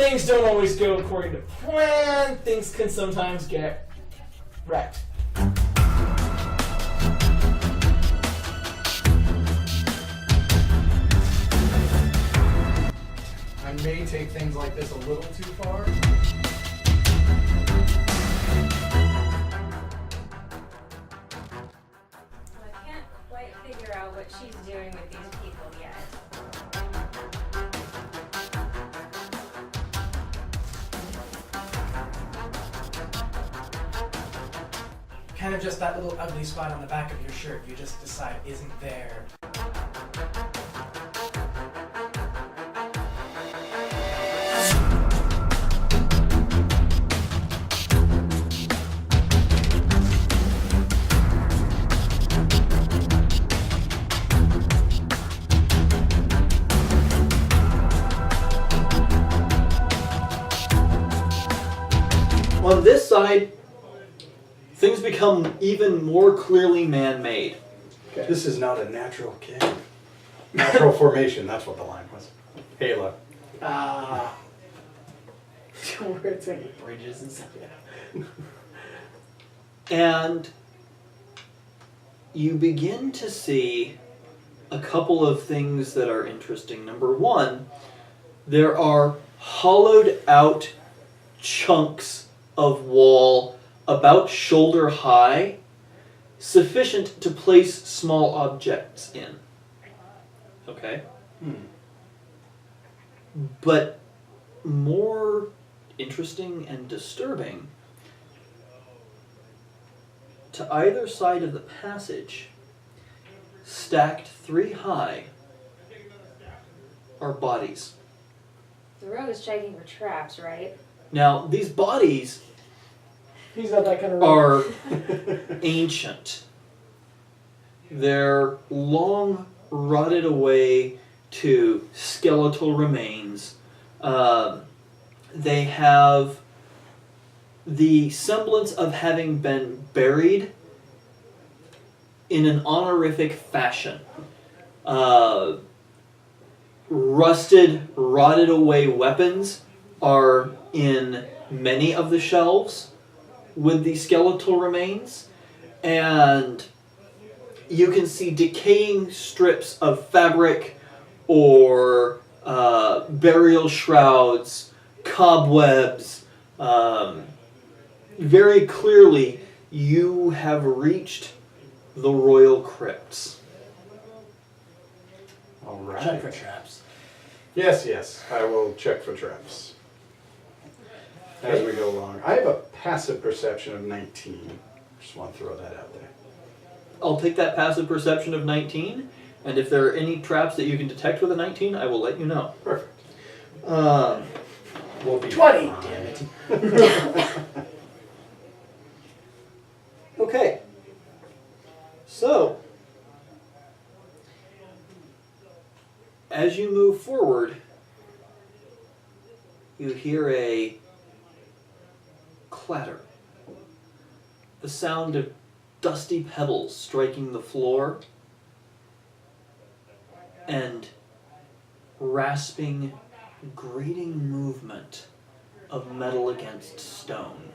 things don't always go according to plan. Things can sometimes get wrecked. I may take things like this a little too far. I can't quite figure out what she's doing with these people yet. Kind of just that little ugly spot on the back of your shirt you just decide isn't there. On this side, things become even more clearly man-made. Okay. This is not a natural cave. Natural formation, that's what the line was. Halo. Ah. Where it's like bridges and stuff. Yeah. And you begin to see a couple of things that are interesting. Number one, there are hollowed out chunks of wall about shoulder high, sufficient to place small objects in. Okay? But more interesting and disturbing, to either side of the passage, stacked 3 high, are bodies. Thoreau is checking for traps, right? Now, these bodies He's got that kind of are ancient. They're long rotted away to skeletal remains. They have the semblance of having been buried in an honorific fashion. Rusted, rotted away weapons are in many of the shelves with the skeletal remains, and you can see decaying strips of fabric or burial shrouds, cobwebs. Very clearly, you have reached the royal crypts. All right. Check for traps. Yes, I will check for traps as we go along. I have a passive perception of 19. Just want to throw that out there. I'll take that passive perception of 19, and if there are any traps that you can detect with a 19, I will let you know. Perfect. We'll be 20, damn it. Okay. So, as you move forward, you hear a clatter. The sound of dusty pebbles striking the floor and rasping, grating movement of metal against stone.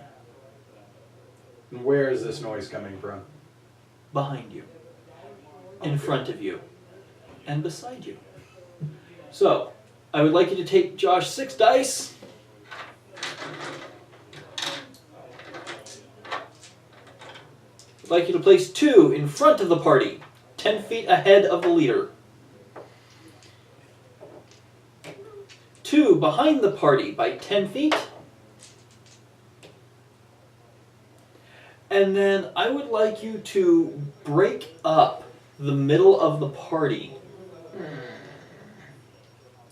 Where is this noise coming from? Behind you, in front of you, and beside you. So, I would like you to take Josh 6 dice. I'd like you to place 2 in front of the party, 10 feet ahead of the leader. 2 behind the party by 10 feet. And then I would like you to break up the middle of the party.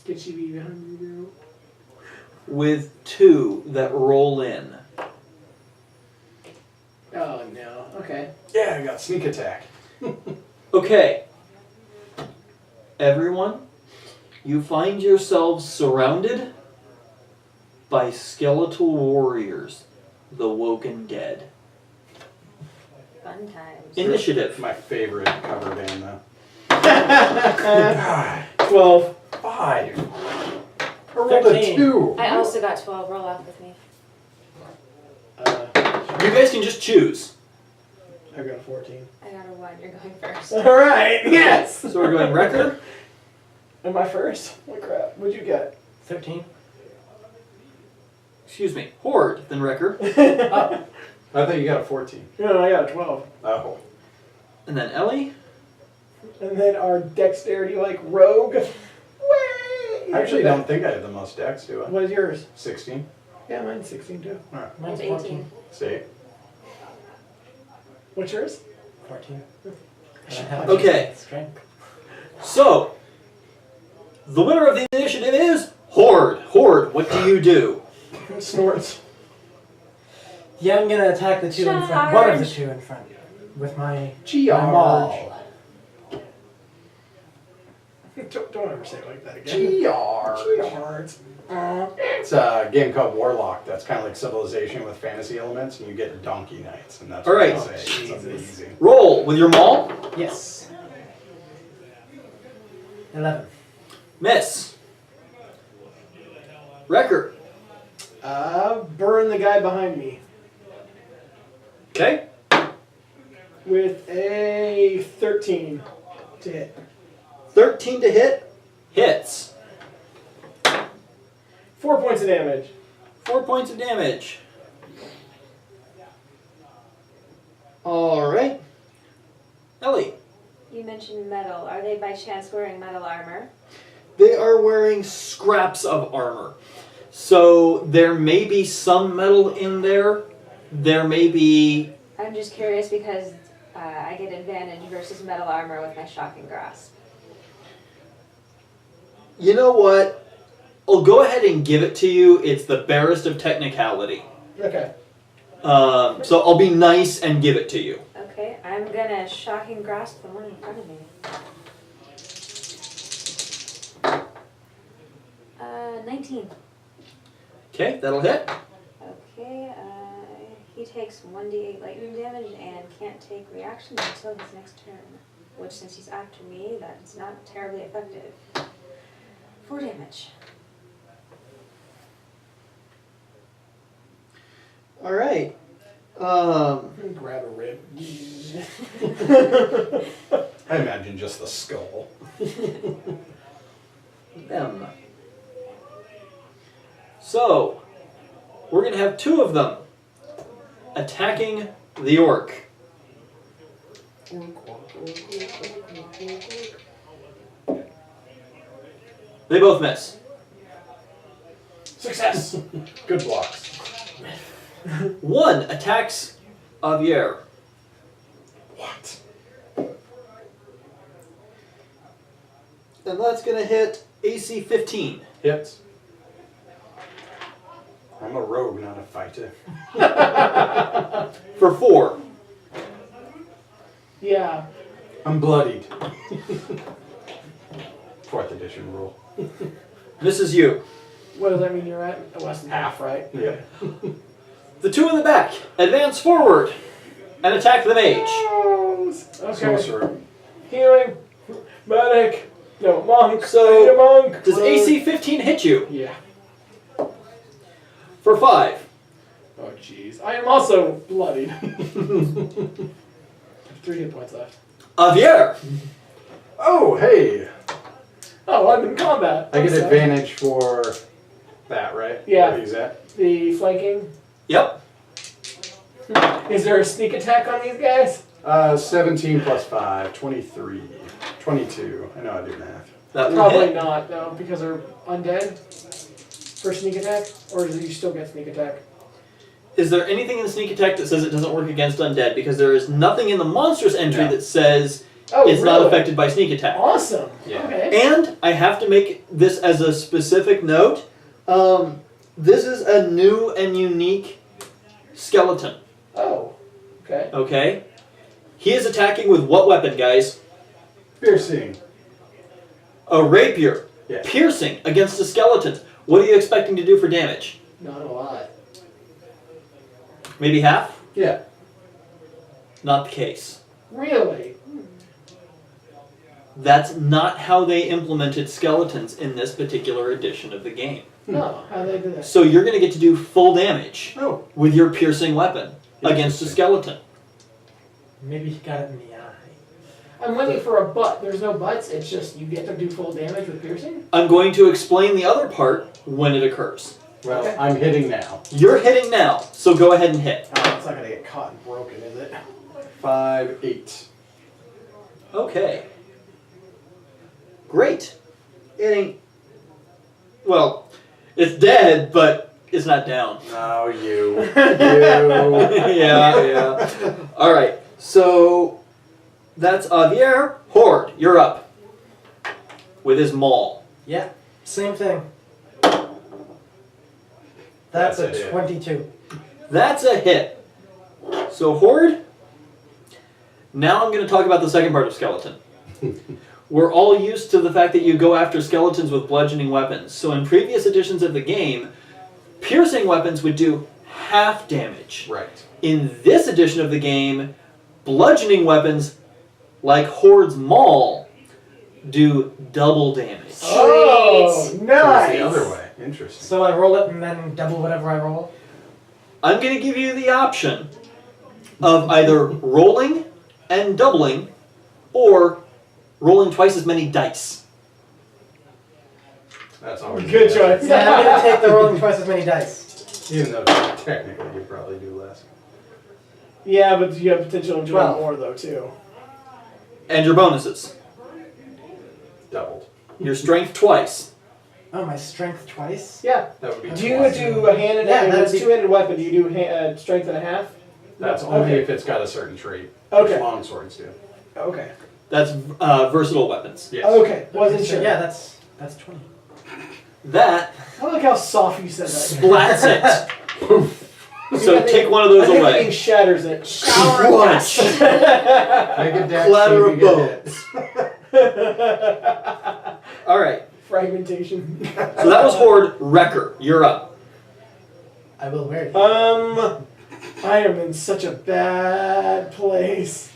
Could she be behind you, With 2 that roll in. Oh no. Okay. Yeah, I got sneak attack. Okay. Everyone, you find yourselves surrounded by skeletal warriors, the Woken Dead. Fun times. Initiative. My favorite cover band, though. God. 12. 5. rolled a 13. 2. I also got 12. Roll off with me. You guys can just choose. I got a 14. I got a 1. You're going first. All right. Yes. So we're going Wrecker. Am I first? What crap? What'd you get? 13. Excuse me. Horde, then Wrecker. Oh, I thought you got a 14. No, I got a 12. Oh. And then Ellie. And then our dexterity like rogue. Way! I actually don't think I have the most dex, do I? What is yours? 16. Yeah, mine's 16 too. Alright. mine's I have 14. See? What's yours? 14. And I have Okay. Strength. So, the winner of the initiative is Horde. Horde, what do you do? Snorts. Yeah, I'm gonna attack the two in front. One of the Charge. two in front. With my Charge. maul. Don't ever say it like that again. Charge. It's a game called Warlock. That's kind of like Civilization with fantasy elements, and you get donkey knights, and that's All what right. they say. It's Jesus. amazing. Roll with your maul. Yes. 11. Miss. Wrecker. Burn the guy behind me Okay. with a 13 to hit. 13 to hit. Hits. 4 points of damage. 4 points of damage. Alright. Ellie. You mentioned metal. Are they by chance wearing metal armor? They are wearing scraps of armor. So there may be some metal in there. There may be... I'm just curious because I get advantage versus metal armor with my shocking grasp. You know what? I'll go ahead and give it to you. It's the barest of technicality. Okay. So I'll be nice and give it to you. Okay, I'm gonna shocking grasp the one in front of me. 19. Okay, that'll hit. Okay, he takes 1d8 lightning damage and can't take reaction until his next turn. Which, since he's after me, that's not terribly effective. 4 damage. Alright. Grab a rib. I imagine just the skull. Them. So, we're going to have 2 of them attacking the orc. They both miss. Success. Good blocks. One attacks Javier. What? And that's going to hit AC 15. Hits. I'm a rogue, not a fighter. For 4. Yeah. I'm bloodied. 4th edition rule. Misses you. What does that mean you're at? Less than half, right? Yeah. The 2 in the back advance forward and attack the mage. Okay. Sorcerer. Healing. Medic. No, monk. So, I need a monk. Does AC 15 hit you? Yeah. For 5. Oh, jeez. I am also bloodied. 3 hit points left. Javier. Oh, hey. Oh, I'm in combat. I get I'm sorry. advantage for that, right? Yeah. Where he's at. The flanking. Yep. Is there a sneak attack on these guys? 17 plus 5, 23. 22. I know I do math. That will Probably hit. not, though, because they're undead for sneak attack. Or do you still get sneak attack? Is there anything in the sneak attack that says it doesn't work against undead? Because there is nothing in the monstrous entry No. that says Oh, it's not really? affected by sneak attack. Awesome. Yeah. Okay. And I have to make this as a specific note. This is a new and unique skeleton. Oh. Okay. Okay? He is attacking with what weapon, guys? Piercing. A rapier. Yeah. Piercing against a skeleton. What are you expecting to do for damage? Not a lot. Maybe half? Yeah. Not the case. Really? That's not how they implemented skeletons in this particular edition of the game. No, how they do that? So you're going to get to do full damage Oh. with your piercing weapon against a skeleton. Maybe he got it in the eye. I'm waiting for a butt. There's no butts. It's just you get to do full damage with piercing. I'm going to explain the other part when it occurs. Well, Okay. I'm hitting now. You're hitting now, so go ahead and hit. Oh, it's not gonna get caught and broken, is it? 5, 8. Okay. Great. It ain't... Well, it's dead, but it's not down. No, you. You. yeah. Alright, so that's Javier. Horde, you're up. With his maul. Yeah, same thing. That's That's a a hit. 22. That's a hit. So Horde, now I'm going to talk about the second part of Skeleton. We're all used to the fact that you go after skeletons with bludgeoning weapons. So in previous editions of the game, piercing weapons would do half damage. Right. In this edition of the game, bludgeoning weapons, like Horde's Maul, do double damage. Oh, So nice. it's the other way. Interesting. So I roll it and then double whatever I roll? I'm going to give you the option of either rolling and doubling, or rolling twice as many dice. That's always Good the choice. Yeah, I'm going to take the rolling twice as many dice. Even though technically you probably do less. Yeah, but you have potential of doing 12. more though too. And your bonuses. Doubled. Your strength twice. Oh, my strength twice? Yeah. That would be Do you twice. do a handed? Yeah, if that'd it's be- two-handed weapon, do you do strength and a half? That's No, only okay. if it's got a certain trait. Okay. Which long swords do. Okay. That's versatile weapons. Yes. Okay. Wasn't sure. Yeah, that's 20. That I like how soft you said that. splats it. So take one of those I think away. It shatters it. Shower of Crunch. dust. Make a dex, Clatter see of if you get hit. All right. Fragmentation. So that was Horde. Wrecker, you're up. I will wear it. I am in such a bad place.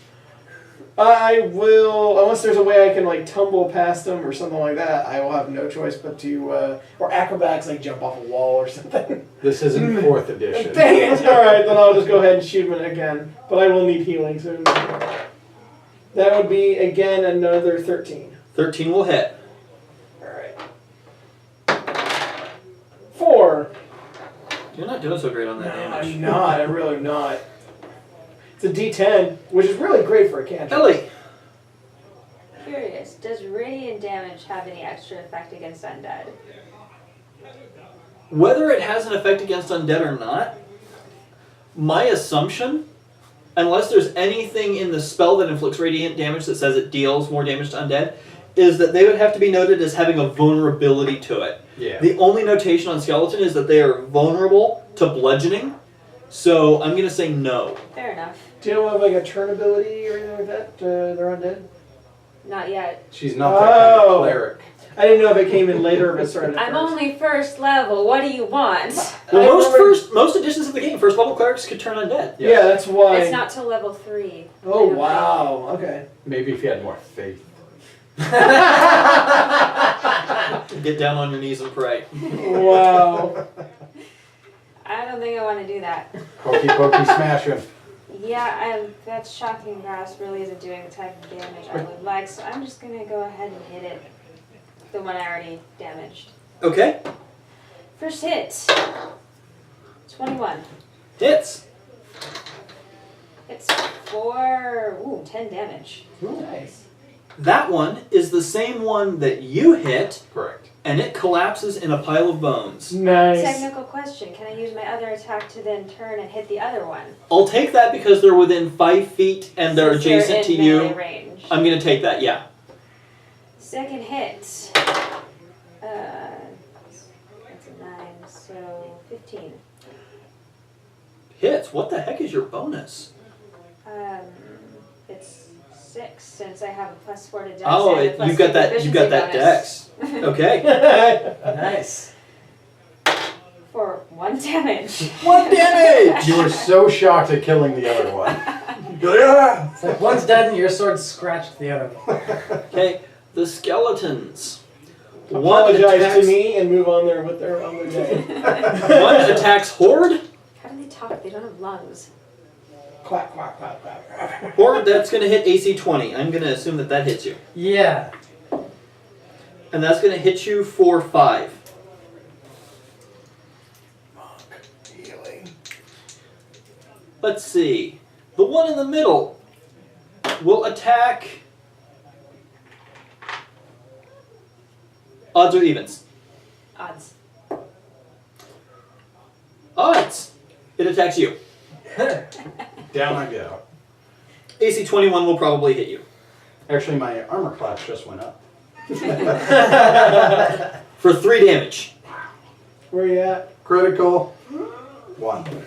I will, unless there's a way I can like tumble past them or something like that, I will have no choice but to, or acrobatics, like jump off a wall or something. This isn't 4th edition. Dang it! Alright, then I'll just go ahead and shoot him again. But I will need healing soon. That would be, again, another 13. 13 will hit. Alright. 4. You're not doing so great on that damage. I'm not, I really am not. It's a D10, which is really great for a cantrip. Ellie. Curious, does radiant damage have any extra effect against undead? Whether it has an effect against undead or not, my assumption, unless there's anything in the spell that inflicts radiant damage that says it deals more damage to undead, is that they would have to be noted as having a vulnerability to it. Yeah. The only notation on skeleton is that they are vulnerable to bludgeoning, so I'm going to say no. Fair enough. Do you know have like a turn ability or anything like that? They're undead? Not yet. She's not that kind of Oh. cleric. I didn't know if it came in later or if it started at I'm first. only first level. What do you want? Well, I remember- most editions of the game, first level clerics could turn undead. Yeah, that's why. It's not till level 3. Oh, wow. Okay. Maybe if you had more faith. Get down on your knees and pray. Wow. I don't think I want to do that. Pokey pokey smash him. Yeah, that shocking grasp really isn't doing the type of damage I would like, so I'm just gonna go ahead and hit it. The one I already damaged. Okay, First hit. 21. hits. It's 10 damage. Nice. That one is the same one that you hit, Correct. and it collapses in a pile of bones. Nice. Technical question, can I use my other attack to then turn and hit the other one? I'll take that because they're within 5 feet and they're Since adjacent to in you. melee range. I'm going to take that, yeah. Second hit. That's a 9, so 15. Hits. What the heck is your bonus? It's 6 since I have a +4 to dex. Oh, and a plus you've got 2 that. You've got that proficiency dex. Okay. Nice. bonus For 1 damage. 1 damage. You were so shocked at killing the other one. Yeah. It's like one's dead and your sword scratched the other one. Okay, the skeletons. One Apologize attacks, to me and move on there with their on their day. one attacks Horde. How do they talk? They don't have lungs. Quack, quack, quack, quack. Horde, that's going to hit AC 20. I'm going to assume that that hits you. Yeah. And that's going to hit you for 5. Healing. Let's see. The one in the middle will attack. Odds or evens? Odds. Odds. It attacks you. Down I go. AC 21 will probably hit you. Actually, my armor class just went up. For 3 damage. Where you at? Critical. 1.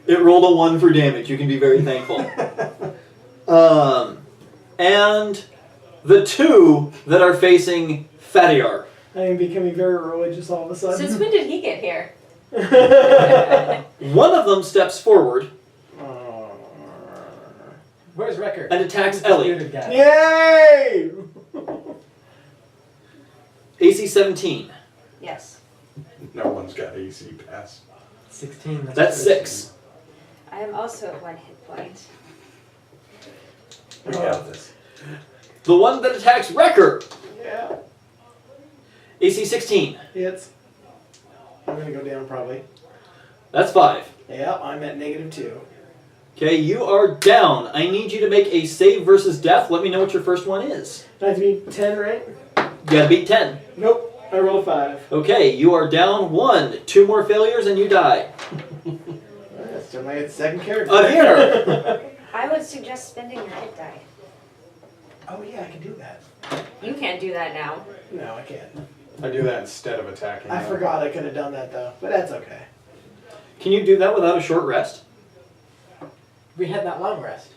It rolled a 1 for damage. You can be very thankful. And the 2 that are facing Fatiar. I am becoming very religious all of a sudden. Since when did he get here? One of them steps forward Where's Wrecker? and attacks Who's the Ellie. bearded guy? Yay! AC 17. Yes. No one's got AC pass. 16. That's good. 6. I am also at 1 hit point. We got this. The one that attacks Wrecker. Yeah. AC 16. Hits. I'm gonna go down probably. That's 5. Yeah, I'm at -2. Okay, you are down. I need you to make a save versus death. Let me know what your first one is. I have to be 10, right? You gotta beat 10. Nope. I rolled a 5. Okay, you are down 1. 2 more failures and you die. That's still my second character. Here. I would suggest spending your hit die. Oh yeah, I can do that. You can't do that now. No, I can't. I do that instead of attacking. I them. forgot I could have done that though, but that's okay. Can you do that without a short rest? We had that long rest.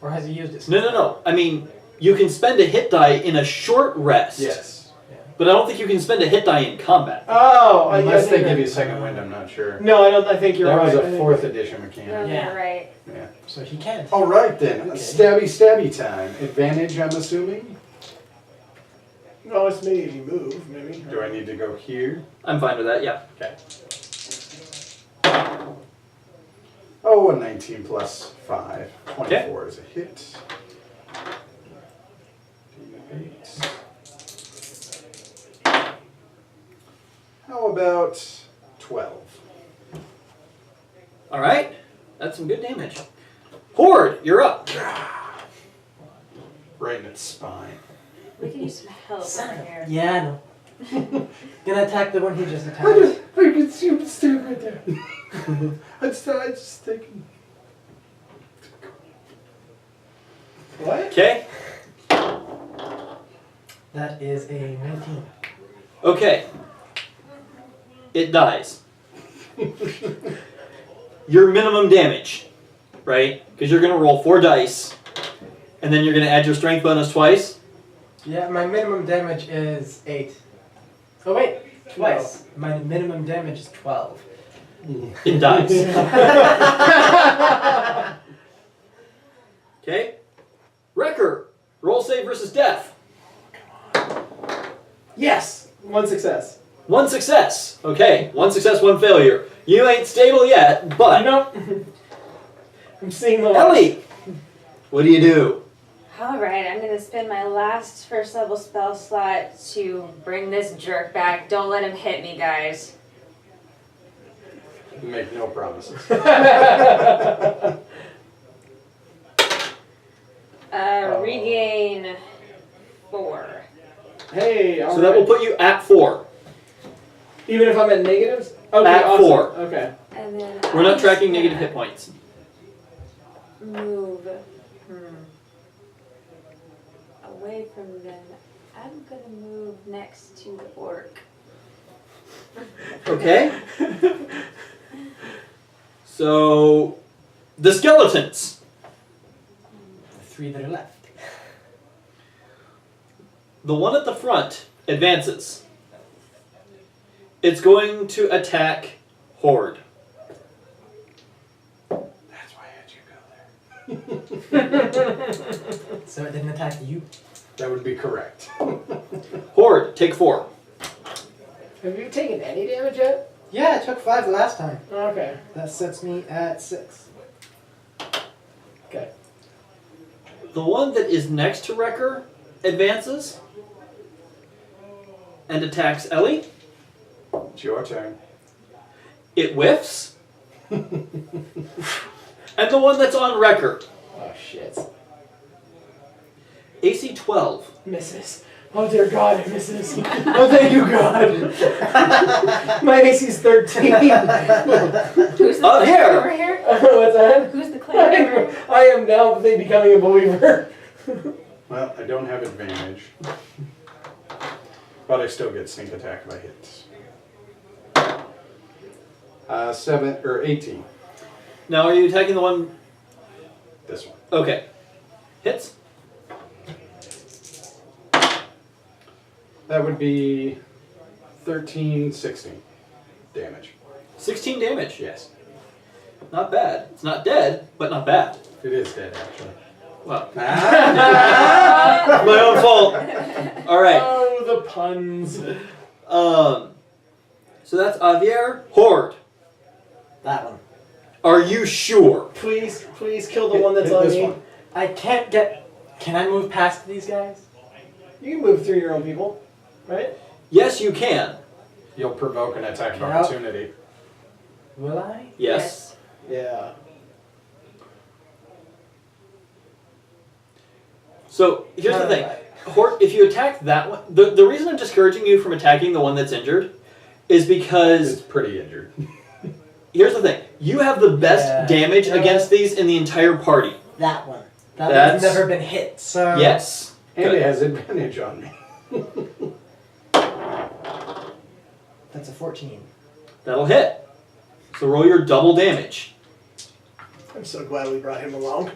Or has he used it? No. I mean, you can spend a hit die in a short rest. Yes. But I don't think you can spend a hit die in combat. Oh, Unless I they think give you that- second wind, I'm not sure. No, I don't. I think you're That right. was I a think- 4th edition No, mechanic. Yeah. you're right. Yeah. So he can't. All right then. Okay. Stabby time. Advantage, I'm assuming. No, it's me if you move, maybe. Do I need to go here? I'm fine with that, yeah. Okay. Oh, a 19 plus 5. 24 is a hit. D8. How about 12? Alright, that's some good damage. Horde, you're up. Right in its spine. We can use some help Son over of a- here. Yeah, I know. Gonna attack the one he just attacked. I can see him standing right there. I just thinking. What? Okay. That is a 19. Okay. It dies. Your minimum damage, right? Because you're going to roll 4 dice, and then you're going to add your strength bonus twice. Yeah, my minimum damage is 8. Oh wait, twice. My minimum damage is 12. It dies. Okay. Wrecker, roll save versus death. Yes. 1 success. 1 success. Okay, 1 success, 1 failure. You ain't stable yet, but Nope. I'm seeing the Ellie, what do you do? Alright, I'm gonna spend my last first level spell slot to bring this jerk back. Don't let him hit me, guys. Make no promises. Regain 4. Hey, all So that will right. put you at 4. Even if I'm at negatives? Okay, At awesome. 4. Okay. And then We're not I'm tracking just negative gonna hit points. Move away from them. I'm gonna move next to the orc. Okay. So, the skeletons. The 3 that are left. The one at the front advances. It's going to attack Horde. That's why I had you go there. So it didn't attack you? That would be correct. Horde, take 4. Have you taken any damage yet? Yeah, I took 5 last time. Okay. That sets me at 6. Okay. The one that is next to Wrecker advances and attacks Ellie. It's your turn. It whiffs. And the one that's on Wrecker. Oh shit. AC 12. Misses. Oh dear God, it misses. Oh thank you God. My AC's 13. Who's the Up claim here. over here? What's that? Who's the claim over here? I am now becoming a believer. Well, I don't have advantage. But I still get sneak attack by hits. 18. Now, are you attacking the one? This one. Okay. Hits. That would be 13, 16 damage. 16 damage. Yes. Not bad. It's not dead, but not bad. It is dead, actually. Well, Ah. my own fault. All right. Oh, the puns. So that's Javier. Horde. That one. Are you sure? Please kill the one that's Hit on this me. one. I can't get... Can I move past these guys? You can move through your own people, right? Yes, you can. You'll provoke an attack of Yep. opportunity. Will I? Yes. Yeah. So here's the thing. Horde, if you attack that one, the reason I'm discouraging you from attacking the one that's injured is because It's pretty injured. here's the thing. You have the best Yeah. damage Yeah. against these in the entire party. That one. That That's- one's never been hit, so... Yes. And Good. it has advantage on me. That's a 14. That'll hit. So roll your double damage. I'm so glad we brought him along.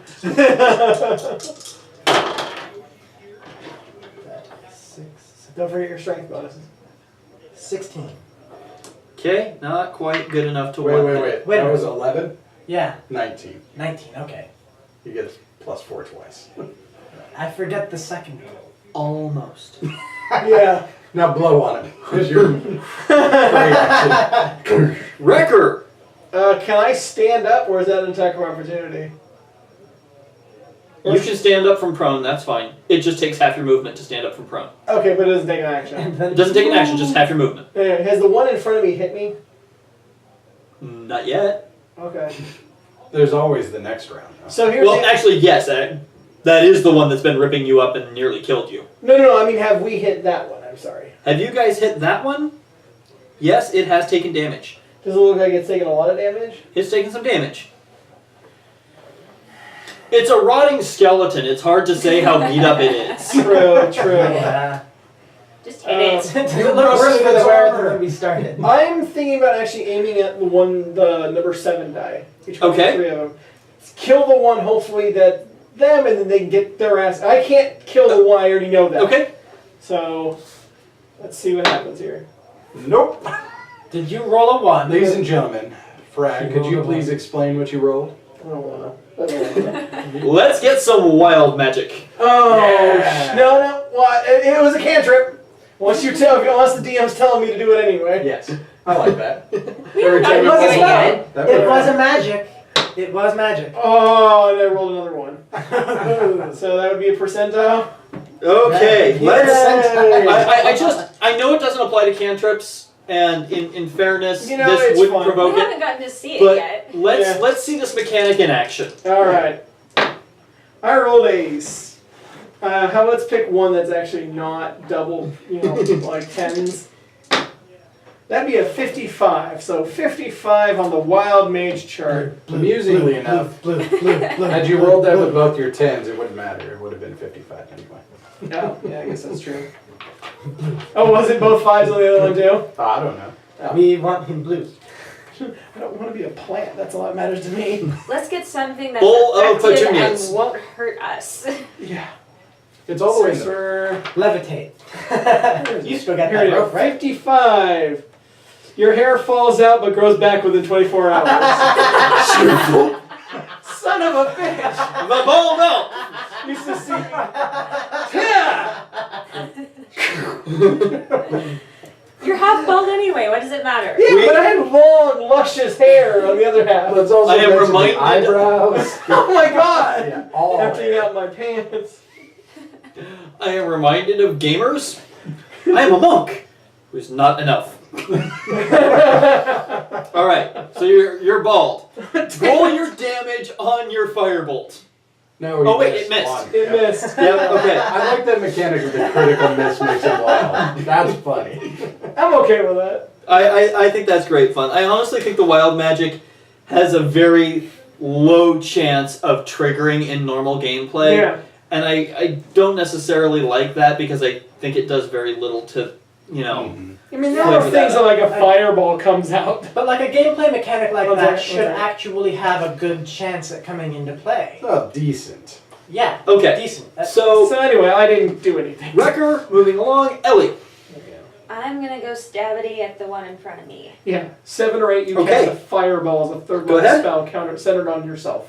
That is 6... Don't forget your strength bonuses. 16. Okay, not quite good enough to Wait. one Wait hit. a That minute. was 11? Yeah, 19. 19, okay. You get +4 twice. I forget the second one. Almost. Yeah. Now blow on it. Because you're reaction. Wrecker! Can I stand up, or is that an attack of opportunity? You can stand up from prone, that's fine. It just takes half your movement to stand up from prone. Okay, but it doesn't take an action. And then It doesn't take an action, just half your movement. Anyway, has the one in front of me hit me? Not yet. Okay. There's always the next round. Though. So here's Well, the... actually, yes. That is the one that's been ripping you up and nearly killed you. No, I mean, have we hit that one? I'm sorry. Have you guys hit that one? Yes, it has taken damage. Does it look like it's taking a lot of damage? It's taken some damage. It's a rotting skeleton. It's hard to say how beat up it is. True. Yeah. Just hit it. Does it look worse for the wearer than when we started? I'm thinking about actually aiming at the number 7 die. Each one of Okay. the 3 of them. Kill the one, hopefully, that them, and then they can get their ass. I can't kill the one, I already know that. Okay. So, let's see what happens here. Nope. Did you roll a 1? Ladies and gentlemen, Frag, You could you rolled a please one. explain what you rolled? I don't wanna. Let's get some wild magic. Oh, Yeah. no. What? It was a cantrip. Unless the DM's telling me to do it anyway. Yes. I like that. We haven't gotten It was doing a it spell. yet. That It would- was a magic. It was magic. Oh, and I rolled another one. So that would be a percentile. Okay, Yeah. let's. Yay. I know it doesn't apply to cantrips, and in fairness, You know, this it's wouldn't fine. provoke We it. haven't gotten to see it But yet. Yeah. let's see this mechanic in action. All right. I rolled ace. Let's pick one that's actually not double, like tens. That'd be a 55. So 55 on the wild mage chart. Amusingly enough, blue. had you rolled that with both your 10s, it wouldn't matter. It would have been 55 anyway. Oh, yeah, I guess that's true. Oh, was it both 5s on the other one too? Oh, I don't know. We want him blue. I don't want to be a plant. That's all that matters to me. Let's get something that's Bowl of effective petunias. and won't hurt us. Yeah. It's all the way in there. Sorcerer. Levitate. You still got Here that we go. rope, right? 55. Your hair falls out but grows back within 24 hours. Son Son of a bitch! The ball melt. Used to see me. You're half bald anyway. What does it matter? Yeah, but I had long, luscious hair on the other half. Let's also I am mention the reminded- eyebrows. Oh my god! Yeah, all Emptying hair. out my pants. I am reminded of gamers. I am a monk, who's not enough. All right, so you're bald. Roll your damage on your firebolt. No, Oh, wait, it missed. one. It Yep. missed. Yep. Okay. I like that mechanic of the critical miss makes it wild. That's funny. I'm okay with that. I think that's great fun. I honestly think the wild magic has a very low chance of triggering in normal gameplay. Yeah. And I don't necessarily like that because I think it does very little to, you know. Mhm. I mean, there Flavor are that things that up. like a fireball comes out. But like a gameplay mechanic like Okay, that should okay. actually have a good chance at coming into play. Oh, decent. Yeah. Okay. Decent. So, So anyway, I didn't do anything. Wrecker, moving along. Ellie. I'm gonna go stabbity at the one in front of me. Yeah, 7 or 8. You Okay. cast a fireball as a third Go level ahead. spell counter centered on yourself.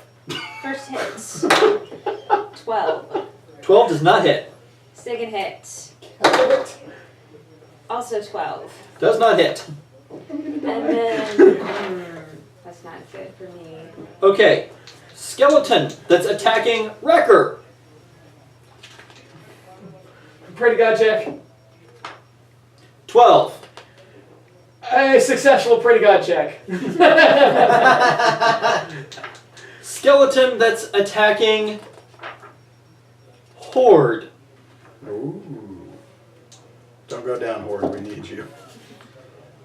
First hits. 12. 12 does not hit. Second hit. Also 12. Does not hit. And then that's not good for me. Okay. Skeleton that's attacking Wrecker. Pray to God, check. 12. A successful pray to God check. Skeleton that's attacking Horde. Ooh. Don't go down, Horde. We need you.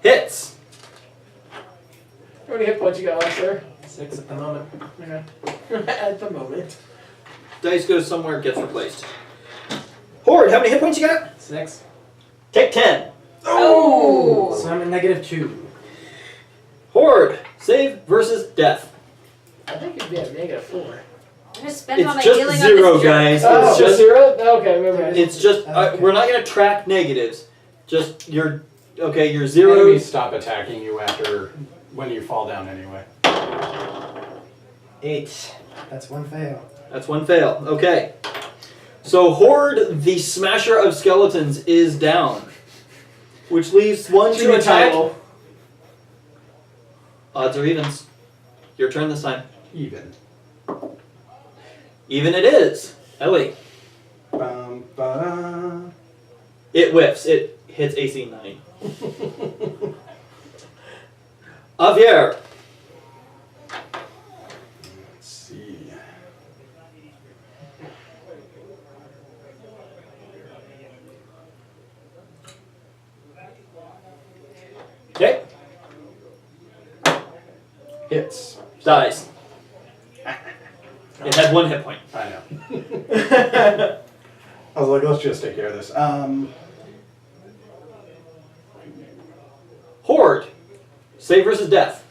Hits. How many hit points you got left there? 6 at the moment. Okay. At the moment. Dice goes somewhere, gets replaced. Horde, how many hit points you got? 6. Take 10. Oh! So I'm at -2. Horde, save versus death. I think it'd be a -4. I just spent all my It's just healing 0, on this jerk. guys. Oh, It's just 0? Okay, maybe. It's just Okay. we're not gonna track negatives. Just your your Enemies zeros. stop attacking you after when you fall down anyway. 8. That's 1 fail. That's 1 fail. Okay. So Horde, the smasher of skeletons, is down, which leaves one Should to be attack. title. Odds or evens. Your turn this time. Even. Even it is. Ellie. Bum, ba. It whiffs. It hits AC 9. Javier. Let's see. Okay. Hits. Dies. It had 1 hit point. I know. I was like, let's just take care of this. Horde. Save versus death.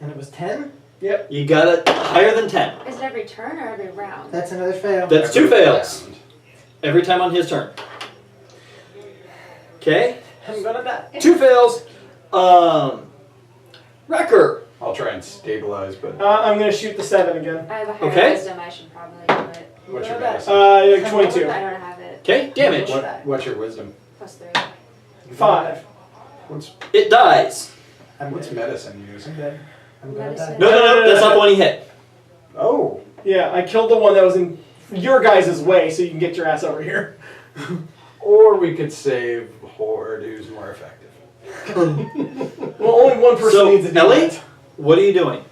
And it was 10? Yep. You got it higher than 10. Is it every turn or every round? That's another fail. That's 2 every fails. round. Every time on his turn. Okay. I'm gonna die. 2 fails. Wrecker. I'll try and stabilize, but I'm gonna shoot the 7 again. I have a higher Okay. wisdom, I should probably do it. what's your Gonna medicine? Like 22. I don't have it. Okay, damage. What's your wisdom? +3. 5. What's It dies. what's dead. medicine you using? I'm dead. I'm gonna Medicine. die. No, that's not the one he hit. Oh, Yeah, I killed the one that was in your guys' way, so you can get your ass over here. or we could save Horde, who's more effective. Well, only one person So, needs to do Ellie? that. What are you doing?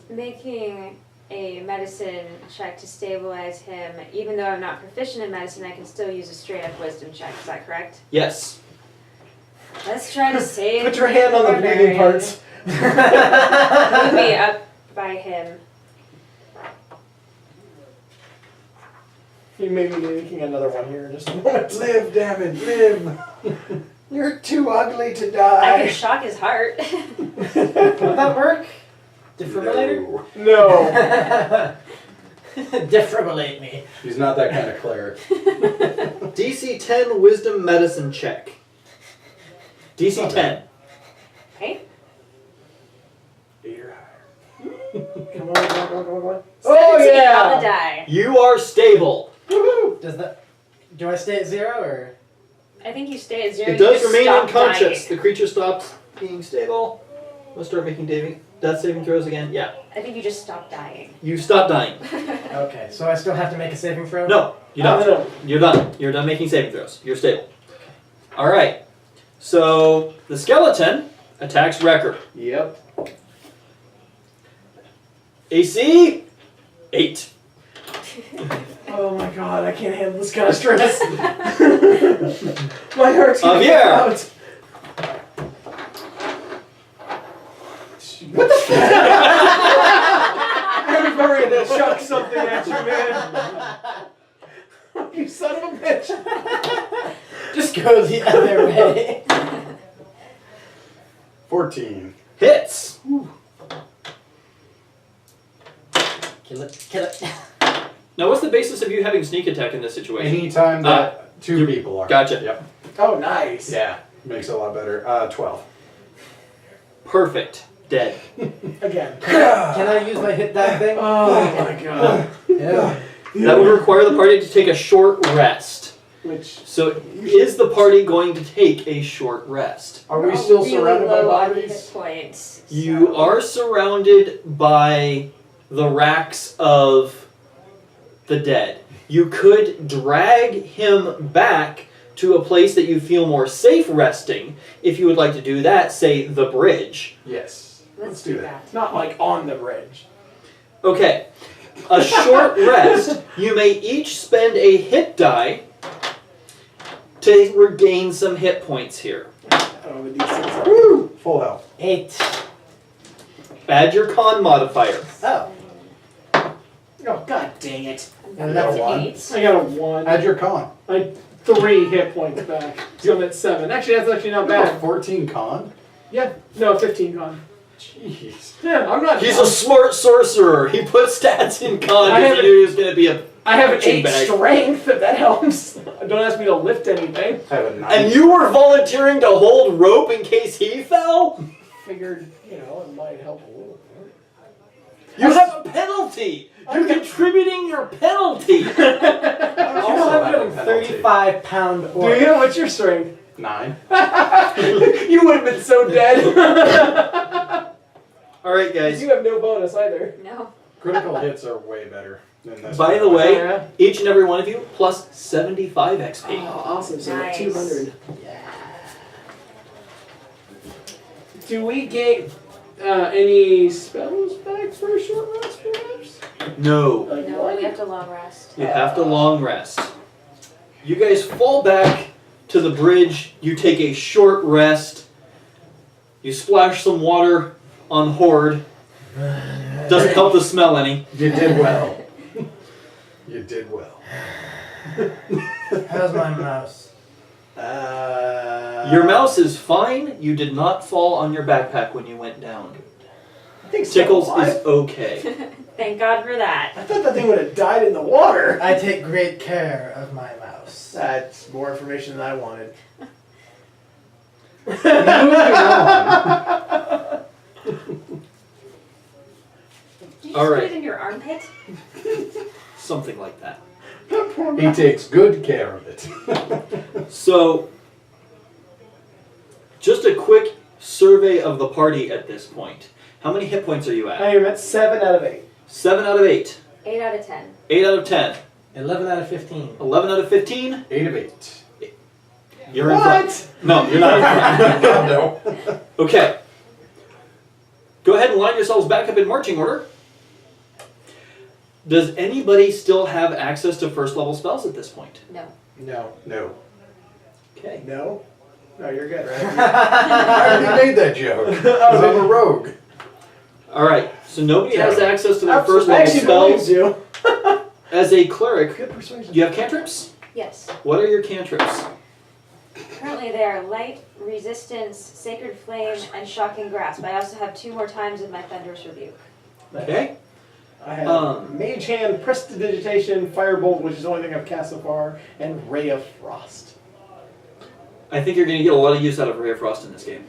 Making a medicine check to stabilize him. Even though I'm not proficient in medicine, I can still use a straight up wisdom check. Is that correct? Yes. Let's try to save. Put your hand on the bleeding barbarian. parts. Move me up by him. You may be making another one here in just a moment. Live, damn it, live! You're too ugly to I die. can shock his heart. Would that work? Defibrillator? No, No. Defibrillate me. he's not that kind of cleric. DC 10 wisdom medicine check. DC 10. Okay. You're higher. Come on, come on, come on, come on, come on. Oh 17 yeah! on the die. You are stable. Woohoo! Do I stay at 0 or? I think you stay at 0. It does you remain stop unconscious. dying. The creature stops being stable. Let's start making death saving throws again. Yeah. I think you just stop dying. You stop dying. Okay, so I still have to make a saving throw? No, you're done. No. You're done. You're done making saving throws. You're stable. All right. So the skeleton attacks Wrecker. Yep. AC 8. Oh my god, I can't handle this kind of stress. My heart's gonna Javier. go out. What the fuck? I was ready to chuck something at you, man. You son of a bitch. Just go the other way. 14. Hits. Kill it, kill it. Now, what's the basis of you having sneak attack in this situation? Anytime that two people are. Gotcha. Yep. Oh, nice. Yeah. Makes it a lot better. 12. Perfect. Dead. Again. Can I use my hit die thing? Oh my god. Yeah. That would require the party to take a short rest. Which, So, is the party going to take a short rest? Are we We're still really surrounded by low on bodies? hit points. You so- are surrounded by the racks of the dead. You could drag him back to a place that you feel more safe resting. If you would like to do that, say the bridge. Yes. Let's do do that. that. not like on the bridge. Okay. A short rest. You may each spend a hit die to regain some hit points here. I don't know what these things are. Woo! Full health. 8. Add your con modifier. Oh. Oh, god dang it. Yeah, That's that's a one. 8. I got a 1. Add your con. 3 hit points back. So I'm at 7. Actually, that's actually not bad. 14 con? Yeah. No, 15 con. Jeez. Yeah, I'm not. He's a smart sorcerer. He put stats in con I because he haven't- knew he was going to be a... I have an punching 8 bag. strength, if that helps. Don't ask me to lift anything. I have a 9. And you were volunteering to hold rope in case he fell? Figured, it might help a little bit. You have a penalty! You're contributing your penalty! You also have a penalty. 35-pound Do orc. you? What's your strength? 9. You would have been so dead. Alright, guys. You have no bonus either. No. Critical hits are way better than this. By the way, Yeah. each and every one of you plus 75 XP. Oh, awesome. So Nice. 200. Do we get any spells back for a short rest, perhaps? No. Like No, what? we have to long rest. You have to long rest. You guys fall back to the bridge. You take a short rest. You splash some water on Horde. Doesn't help the smell any. You did well. You did well. How's my mouse? Your mouse is fine. You did not fall on your backpack when you went down. I think so. Tickles is okay. Thank God for that. I thought that thing would have died in the water. I take great care of my mouse. That's more information than I wanted. Moving on. Did you All just right. put it in your armpit? Something like that. He takes good care of it. So, just a quick survey of the party at this point. How many hit points are you at? I am at 7 out of 8. 7 out of 8. 8 out of 10. 8 out of 10. 11 out of 15. 11 out of 15. 8 of 8. You're in front. No, you're not in front. No. Okay. Go ahead and line yourselves back up in marching order. Does anybody still have access to first level spells at this point? No. No. No. Okay. No? No, you're good, right? I already made that joke. 'Cause I'm a rogue. Alright, so nobody has Yeah. access to their first level Actually believes spells. you. As a cleric, Good persuasion. you have cantrips? Yes. What are your cantrips? Currently they are light, resistance, sacred flame, and shocking grasp. I also have 2 more times of my thunderous rebuke. Okay. I have Um, Mage Hand, Prestidigitation, Firebolt, which is the only thing I've cast so far, and Ray of Frost. I think you're going to get a lot of use out of Ray of Frost in this game.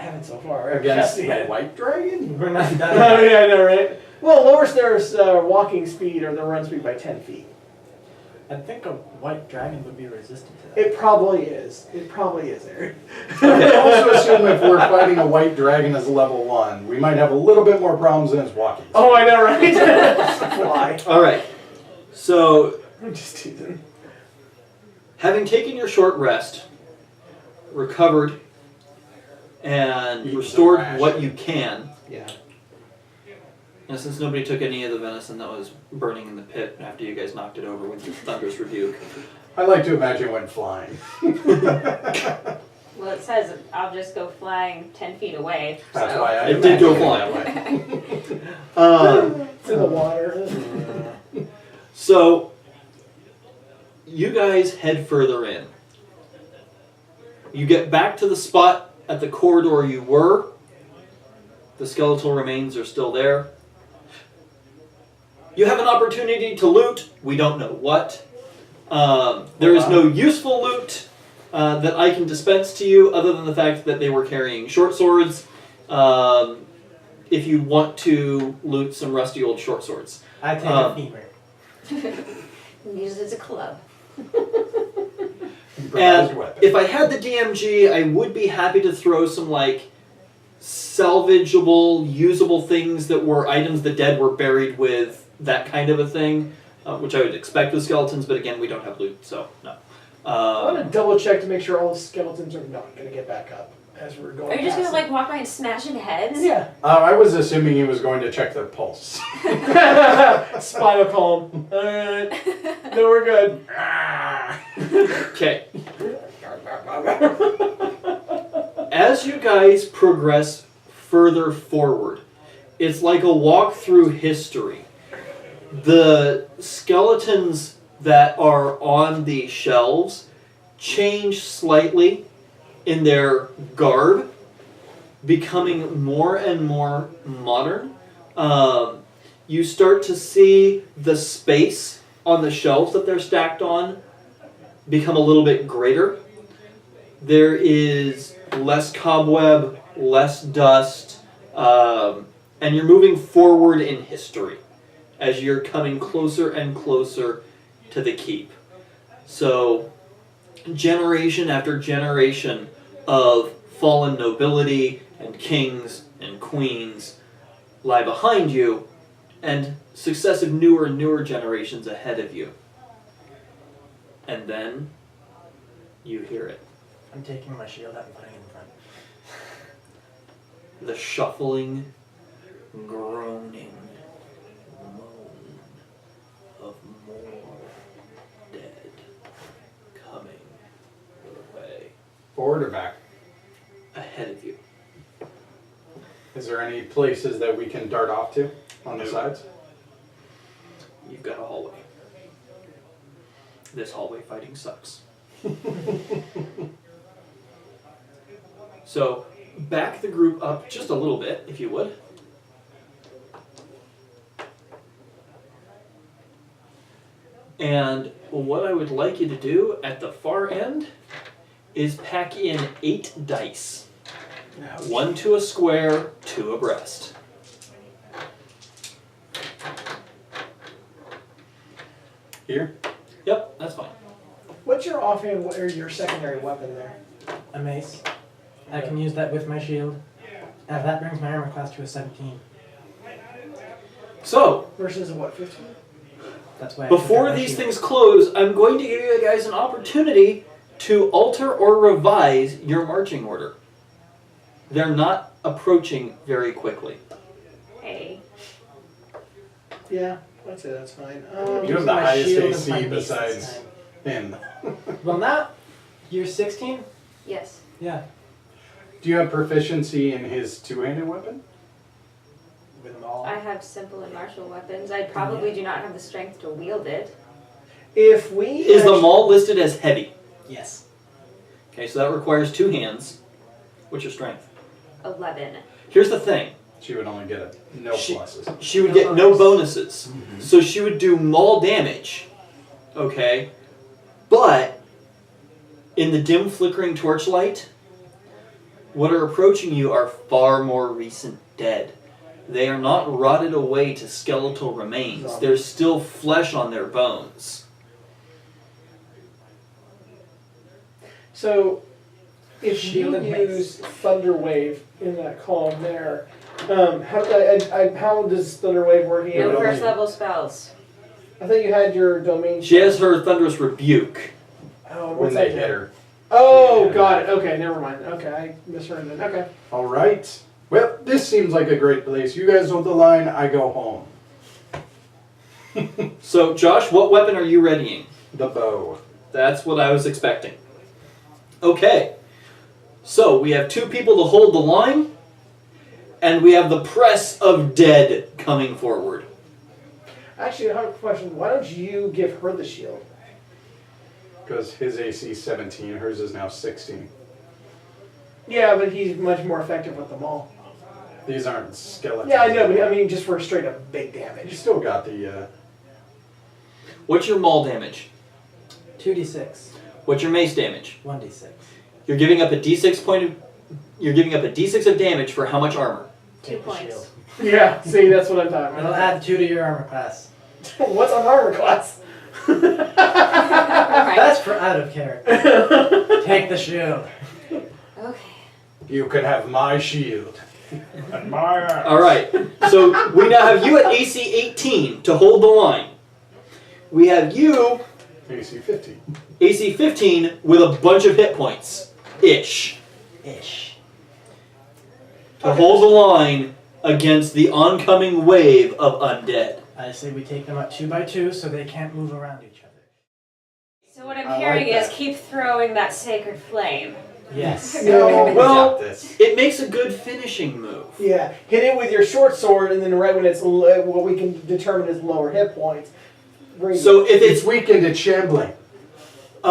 I haven't so far. Against Just the yet. white dragon? We're not done. Oh yet. yeah, I know, right? Well, lowers their walking speed or their run speed by 10 feet. I think a white dragon would be resistant to that. It probably is. It probably is, Aaron. I also assume if we're fighting a white dragon as level 1, we might have a little bit more problems than its walking. Oh, I know, right? Fly. All right. So, I'm just teasing. having taken your short rest, recovered, and Eat some restored ration. what you can, Yeah. and since nobody took any of the venison that was burning in the pit after you guys knocked it over with your thunderous rebuke, I like to imagine it went flying. Well, it says I'll just go flying 10 feet away. That's so. why I It did go imagine it flying. that way. It's in the water. So, you guys head further in. You get back to the spot at the corridor you were. The skeletal remains are still there. You have an opportunity to loot. We don't know what. There is no useful loot that I can dispense to you other than the fact that they were carrying short swords. If you want to loot some rusty old short swords. I take a femur. Use it as a club. Improvised And weapon. if I had the DMG, I would be happy to throw some like salvageable, usable things that were items the dead were buried with, that kind of a thing, which I would expect with skeletons. But again, we don't have loot, so no. I want to double check to make sure all the skeletons are not going to get back up as we're going. Are you just past gonna like walk by and smash into heads? Yeah. I was assuming he was going to check their pulse. Spinal column. Alright. No, we're good. Okay. As you guys progress further forward, it's like a walk through history. The skeletons that are on the shelves change slightly in their garb, becoming more and more modern. You start to see the space on the shelves that they're stacked on become a little bit greater. There is less cobweb, less dust, and you're moving forward in history as you're coming closer and closer to the keep. So, generation after generation of fallen nobility and kings and queens lie behind you, and successive newer and newer generations ahead of you. And then you hear it. I'm taking my shield out and putting it in front. The shuffling, groaning moan of more dead coming your way Forward or back? ahead of you. Is there any places that we can dart off to on the No. sides? You've got a hallway. This hallway fighting sucks. So, back the group up just a little bit, if you would. And what I would like you to do at the far end is pack in 8 dice. 1 to a square, 2 abreast. Here? Yep, that's fine. What's your offhand or your secondary weapon there? A mace. I can use that with my shield. And that brings my armor class to a 17. So, Versus a what, 15? That's why I took out before my these shield. things close, I'm going to give you guys an opportunity to alter or revise your marching order. They're not approaching very quickly. Hey. Yeah, I'd say that's fine. You have the my highest shield and AC my mace this besides time. him. Well, now you're 16? Yes. Yeah. Do you have proficiency in his two-handed weapon? With them all. I have simple and martial weapons. I probably do not have the strength to wield it. If we Is the maul listed as heavy? Yes. Okay, so that requires 2 hands. What's your strength? 11. Here's the thing. She would only get no She- pluses. She would No get no bonus. bonuses. So she would do maul damage. Okay? But in the dim flickering torchlight, what are approaching you are far more recent dead. They are not rotted away to skeletal remains. There's still flesh on their bones. So, if Shield you and mace. use Thunder Wave in that column there, how does Thunder Wave work again? No Yeah. first level spells. I thought you had your domain. She has her Thunderous Rebuke. Oh, When what's they that? hit her. Oh, Yeah. got it. Okay, never mind. Okay, I misheard it. Okay. All right. Well, this seems like a great place. You guys hold the line. I go home. So, Josh, what weapon are you readying? The bow. That's what I was expecting. Okay. So, we have 2 people to hold the line, and we have the press of dead coming forward. Actually, I have a question. Why don't you give her the shield? Because his AC is 17, hers is now 16. Yeah, but he's much more effective with them all. These aren't skeletons. Yeah, I know, but I mean, just for straight up big You damage. still got the. What's your maul damage? 2d6. What's your mace damage? 1d6. You're giving up a d6 point of... You're giving up a d6 of damage for how much armor? 2 Take the points. shield. Yeah, see, that's what I'm talking It'll about. add 2 to your armor class. What's on armor class? Alright. That's for out of character. Take the shield. Okay. You can have my shield. And my axe. Alright, so we now have you at AC 18 to hold the line. We have you AC 15. AC 15 with a bunch of hit points. Ish. To hold the line against the oncoming wave of undead. I say we take them out 2 by 2 so they can't move around each other. So what I'm I hearing like is that. keep throwing that sacred flame. Yes. No, We Well- got this. It makes a good finishing move. Yeah, hit it with your short sword, and then right when it's what we can determine is lower hit points. bring- So if It's it's weakened at shambling. so